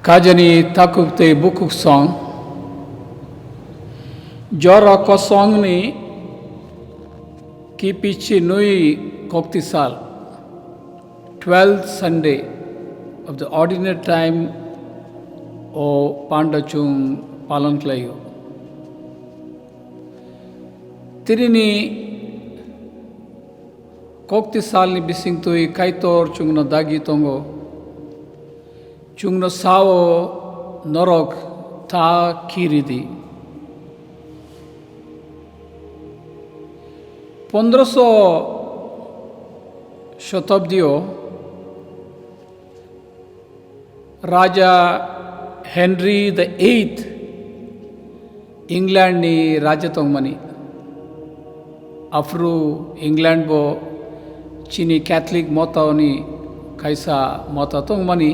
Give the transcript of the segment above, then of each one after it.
Kajani takukte bukuk song Jora ko song ni ki piche nui kokti sal 12th Sunday of the ordinary time o pandachung palan klayo tirini kokti sal ni bising tui kaitor chungno dagi tongo chungno sao norok ta kiridi 1500 शताब्दियों राजा Henry the 8th England नी राजा तोंगमनी अफ्रू England बो चीनी Catholic मोताओनी कैसा मोता तोंगमनी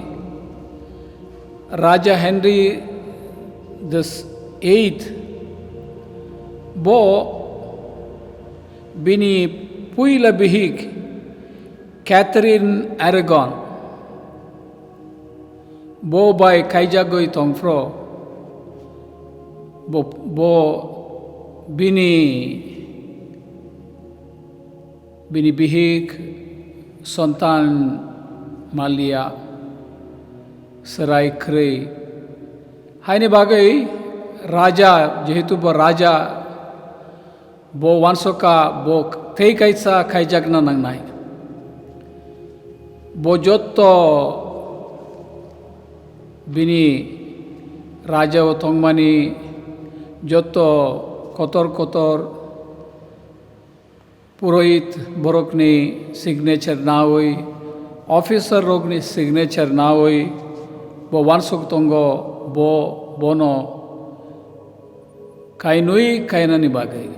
राजा हेनरी द 8th बो Bini puila bihik Catherine Aragon bo by kaijagoi tongfro bo bini bihik sontan malia sarai kre haine bagai raja jehetu bo raja bo wansoka bo tei kaisa kaijagna nangnai bo jotto bini raja o tongmani jotto kotor purohit borokni signature na hoi officer rogni signature na hoi bo wansok tongo bo bono kainui kainani bagai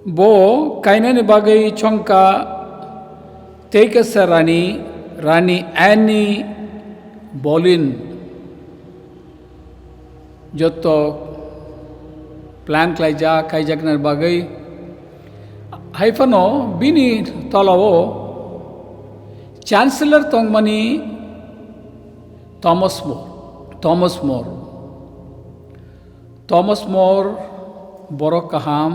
bo kainani bagai chongka tekesa rani Annie Boleyn joto plan kaijagnar bagai haifano bini tolawo chancellor tongmani Thomas More boro kaham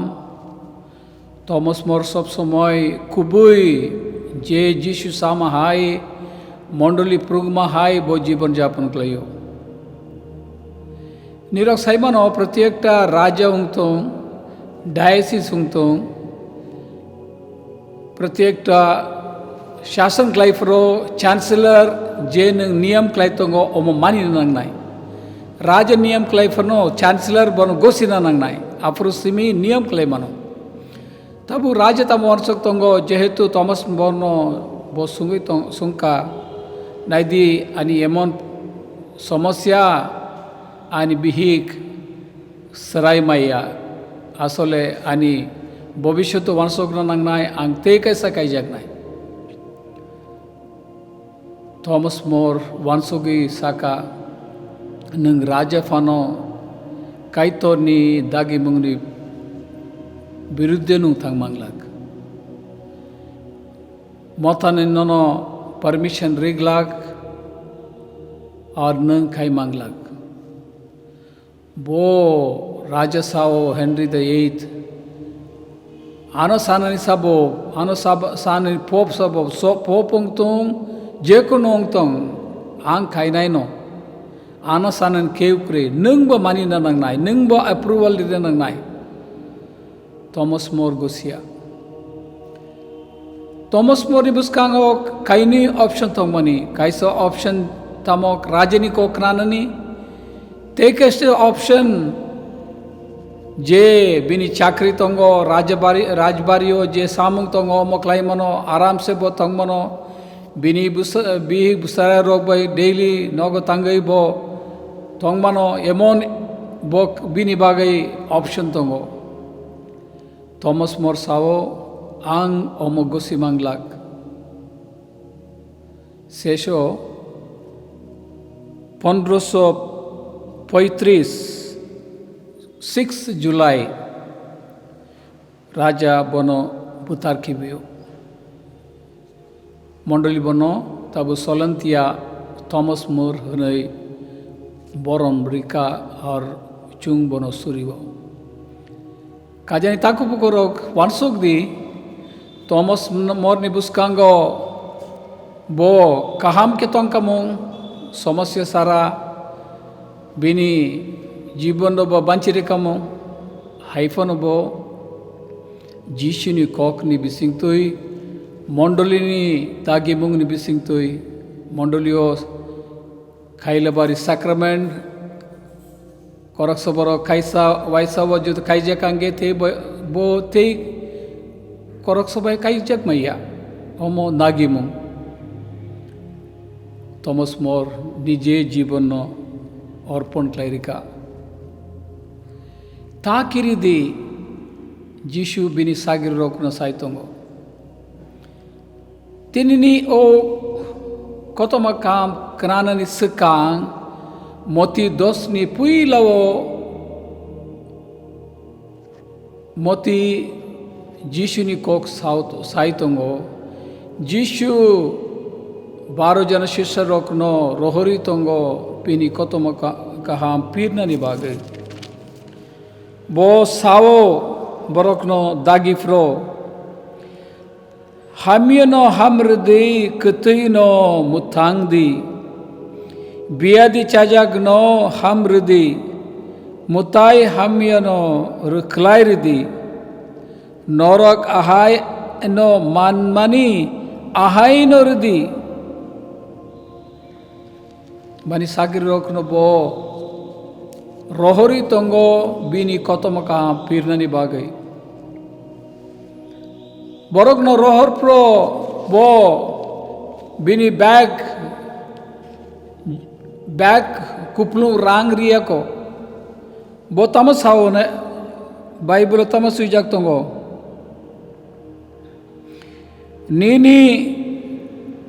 Thomas More সব সময় খুবই যে যিশু সামা high মণ্ডলী প্রুগমা high বো জীবন যাপন কলাইও নিরক সাইমানো প্রত্যেকটা রাজা উংতং ডায়াসিস উংতং প্রত্যেকটা শাসন ক্লাইফরো চ্যান্সেলর যে নিয়ম ক্লাইতঙ্গো ওমো মানি নাংনাই রাজা নিয়ম ক্লাইফরনো চ্যান্সেলর বন গোসিনা নাংনাই আফরুসিমি নিয়ম ক্লাইমানো Tabu raja tamu wansok tongo jehetu Thomas More bo sungui sungka naidi ani emon somosya ani bihik sarai maya asole ani bobishotu wansok nangnai angte kaisa kaijagnai Thomas More wansogi saka nung raja fano kaitorni dagi mungni বিরুদ্ধে নুং থাং মাংলাক মথানে নন permission রিগলাক আর নং খাই মাংলাক বো রাজা Sao Henry the 8th আনো সানানি সাবো আনো সানানি pope সাবো so পোপং তুং যে কোনো অংতং আং খাইনাই ন আনো সানান কেউক্রে নংবো মানি না নাংনাই নংবো অ্যাপ্রুভাল দিতে নাংনাই Thomas More Gosia. Thomas More ni buskango kaini option tongmani kaisa option tamok rajani ko kranani tekeste option je bini chakri tongo rajbario je samung tongo moklai mano aram se bo tongmano bini busara rog bai daily nogo tangai bo tongmano emon bo bini bagai option tongo Thomas More sao ang omogosi manglak sesho 1535 6 July Raja bono putar kibiyo মণ্ডলী বন তাবো সলন্তিয়া Thomas More হনৈ boron rika or chung bono suribo. Kajani taku bukorok wansok di Thomas morni buskango bo kaham ke tongkamung somasya sara bini jibon bo banchire kamung haifon bo jishuni kok ni bisingtui mondolini tagi mung ni bisingtui mondolio khailabari sacrament korak soboro kaisa waisa wajud kaija kange te bo te korak sobai kaijak maya omo nagimung Thomas More nije jibono orpon klairika ta kiridi Jishu bini sagir rokna saitongo tinini o kotoma kam kranani sekang moti dosni puilawo moti Jishu ni kok saitongo Jishu 12 jana shishya rokno rohori tongo pini kotoma kaham pirna ni bagai bo sao borokno dagifro hamiono hamrdi kutuino mutangdi biadi chajagno hamrdi mutai hamiono ruklairdi norak ahai no manmani ahai nordi mani sagir rokno bo rohori tongo bini kotomaka pirnani bagai borokno rohor pro bo bini bag kuplu rang riya ko bo tamas hao ne Bible tamas sujak tongo nini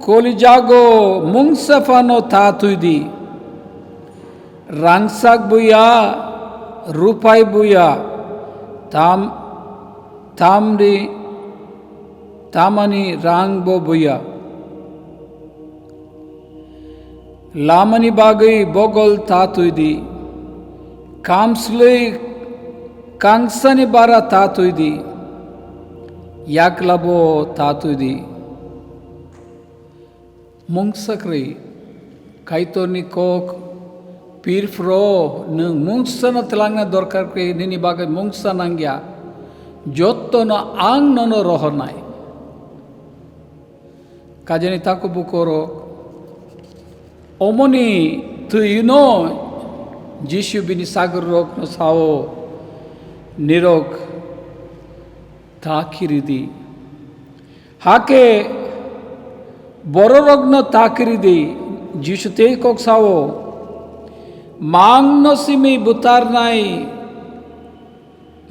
kolijago mungsafano tatudi rangsak buya rupai buya tamani rangbo buya lamani bagai bogol tatudi kamslei kangsani bara tatudi yaklabo tatudi mungsakri kaitorni kok pirfro nung mungsana telangna dorkar ke nini bagai mungsanangya jotto no ang nono rohonai kajani taku bukoro omoni tu you know Jishu bini sagar rok no sao nirok takiridi hake bororogno takiridi Jishu te kok sao mangno simi butarnai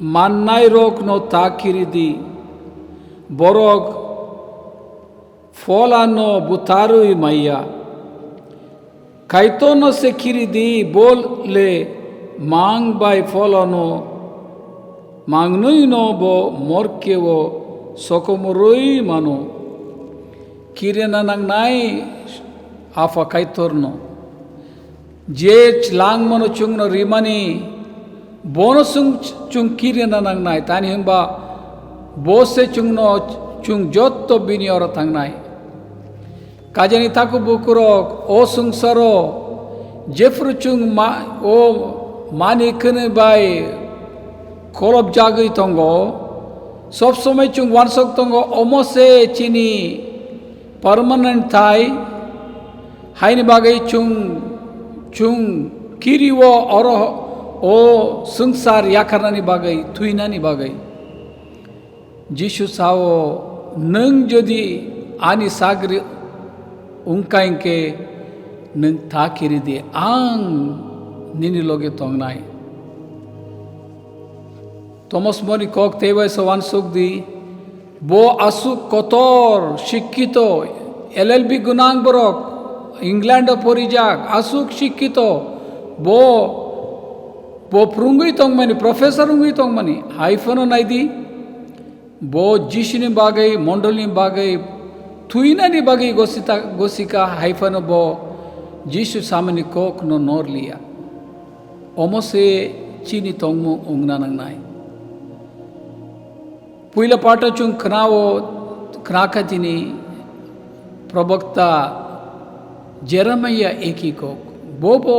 mannai rokno takiridi borog folano butarui maya kaitono se kiridi bole mang bai folano mangnui no bo morkewo sokomoroi mano kirena nang nai afa kaitorno je lang mano chungno rimani bono chung kirena nang nai tani himba bose chungno chung jotto bini ora tang nai kajani taku bukurok o sungsaro jefru chung o mani kene bai kolob jagui tongo sob somay chung wansok tongo omose chini permanent thai haini bagai chung kiriwo oro o sungsar yakarnani bagai thuinani bagai Jishu sao nung jodi ani sagri ungkainke nung takiri di ang nini loge tongnai Thomas More kok tewai sawan suk di bo asuk kotor shikkito LLB gunang borok England porijak asuk shikkito bo prungui tongmani professor ungui tongmani haifono naidi bo jishini bagai mondolini bagai thuinani bagai gosika haifono bo Jishu samani kok no norlia omose chini tongmo ungna nangnai puila pata chung knao knakatini प्रवक्ता जेरमैया एकी को बोबो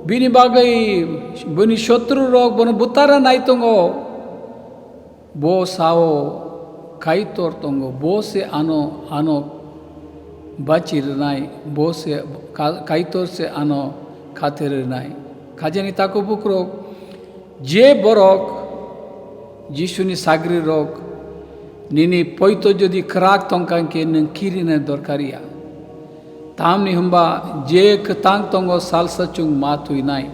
बिनी बागई बिनी शत्रु रोग बन बुतारा नाई तंगो बो Sao काई तोर तंगो बो से आनो बाचिर नाई बो से काई तोर से आनो खातिर नाई खाजेनी ताको बुकरो जे बरक जिशुनी सागरी रोग निनी पोइतो जदि खराक तंकांके न किरिने दरकारिया तामनी हुंबा जे कतांग तंगो सालसा चुंग मातुई नाई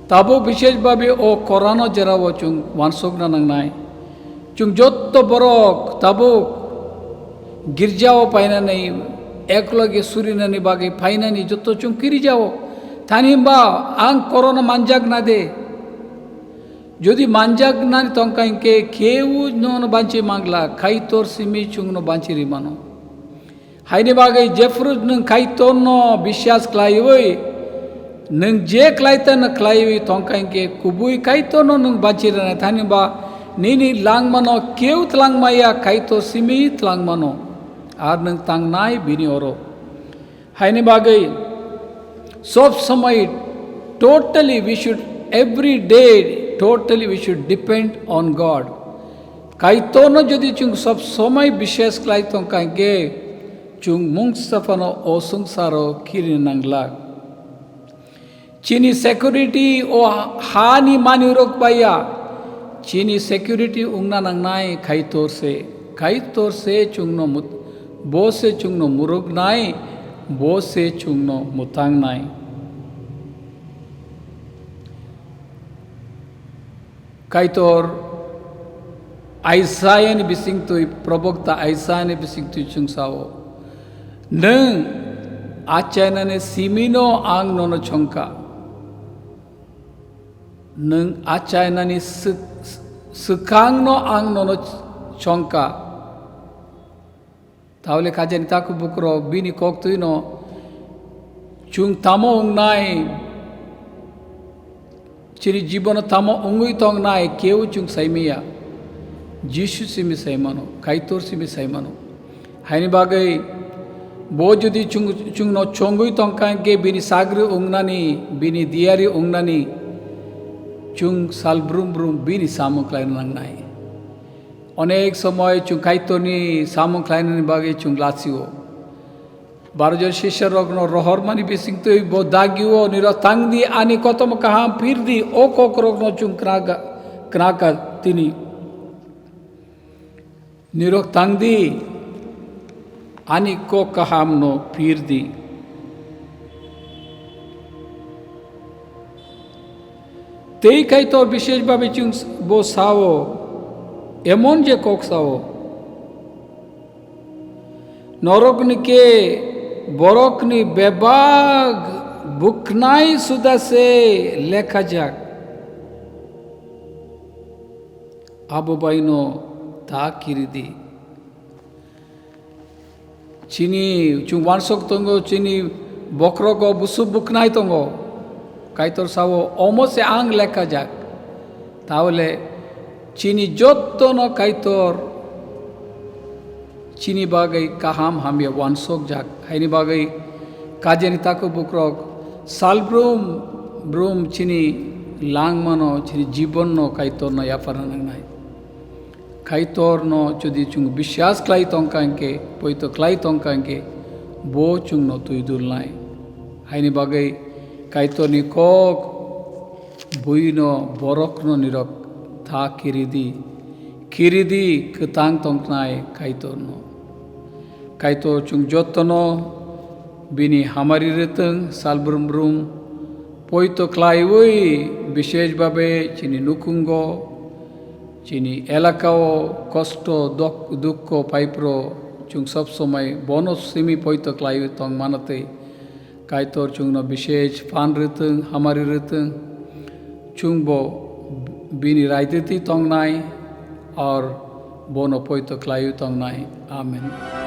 ताबो विशेष भावे ओ कोरानो जरावो चुंग वानसोगना नंगनाई चुंग जोत्तो बरक ताबो गिरजाओ पाइना नहीं एकलगे सूर्यना नि बागे पाइना नि जोत्तो चुंग किरी जाओ थानी हुंबा आंग कोरोना मांजाग ना दे যদি মানজাগ নানি তংকাইকে কেউ নন বাঞ্চি মাংলা খাই তোর সিমি চুংনো বাঞ্চি রিমানো হাইনে বাগে জেফরুজ নং খাই তোর ন বিশ্বাস ক্লাই ওই নং যে ক্লাইতে না ক্লাই ওই তংকাইকে কুবুই খাই তোর নং বাঞ্চি রে থানি বা নিনি লাং মানো কেউ তলাং মাইয়া খাই তোর সিমি তলাং মানো আর নং তাং নাই বিনি ওরো হাইনে বাগে সব সময় totally we should every day totally we should depend on God. Kaitono jodi chung sab somai bishes klaitong kainge chung mungsafano osung saro kirin nanglag. Chini security o hani mani urok baya. Chini security ungna nangnai kaitor se chung no mut bo se chung no murug nai bo se chung no mutang nai. Kaitor Aisaya ni bising tu प्रवक्ता Aisaya ni bising tu chung sao neng achana ne simino ang nono chongka neng achana ni sukang no ang nono chongka taule kajen taku bukro bini kok tu no chung tamo ungnai Chiri jibano tamo ungui tong nai keu chung saimiya Jishu simi saimano kaitor simi saimano haini bagai bo jodi chung no chongui tong kanke bini sagri ungnani bini diari ungnani chung salbrum brum bini samung klain nangnai onek somoy chung kaitoni samung klain bagai chung latsio बारजन शिष्य रगनो रोहर मानी बिसिंग तो बो दागियो निरो तंगदी आनी कोतम कहां फिर दी ओ Coke रगनो चुंग क्राका तिनी निरो तंगदी आनी को कहाम नो फिर दी तेई कई तो विशेष भावे चुंग बो सावो एमोन जे कोक सावो नरकनी के बरकनी बेबाग बुकनाई सुदा से लेखा जाक आबो बाइनो ता किरिदी चीनी चुंग वानसोक तंगो चीनी बकरो को बुसु बुकनाई तंगो काइतोर सावो ओमो से आंग लेखा जाक तावले चीनी जोत्तो न काइतोर चीनी बागई काहाम हम ये वानसोक जाक हाइनी बागई काजेनी ताको बुकरोक सालब्रूम ब्रूम चीनी लांग मनो चीनी जीवन नो काइतोर नो याफर नंगनाई काइतोर नो चुदी चुंग विश्वास क्लाई तोंकांके पोइतो क्लाई तोंकांके बो चुंग नो तुइदुल नाई हाइनी बागई काइतोर नि कोक बुइनो बोरक नो निरक था किरिदी कतांग तोंकनाई काइतोर नो काइतोर चुंग जोत्तनो बिनी हमारी रेतंग सालब्रुम ब्रुम पोइतो क्लाई वई विशेष भावे चीनी नुकुंगो चीनी एलाकाओ कष्ट दुख पाइप्रो चुंग सब समय बनो सिमी पोइतो क्लाई तोंग मानते काइतोर चुंग नो विशेष फान रेतंग हमारी रेतंग चुंग बो बिनी राजनीति तोंग नाई और बोनो पोइतो क्लाई तोंग नाई आमीन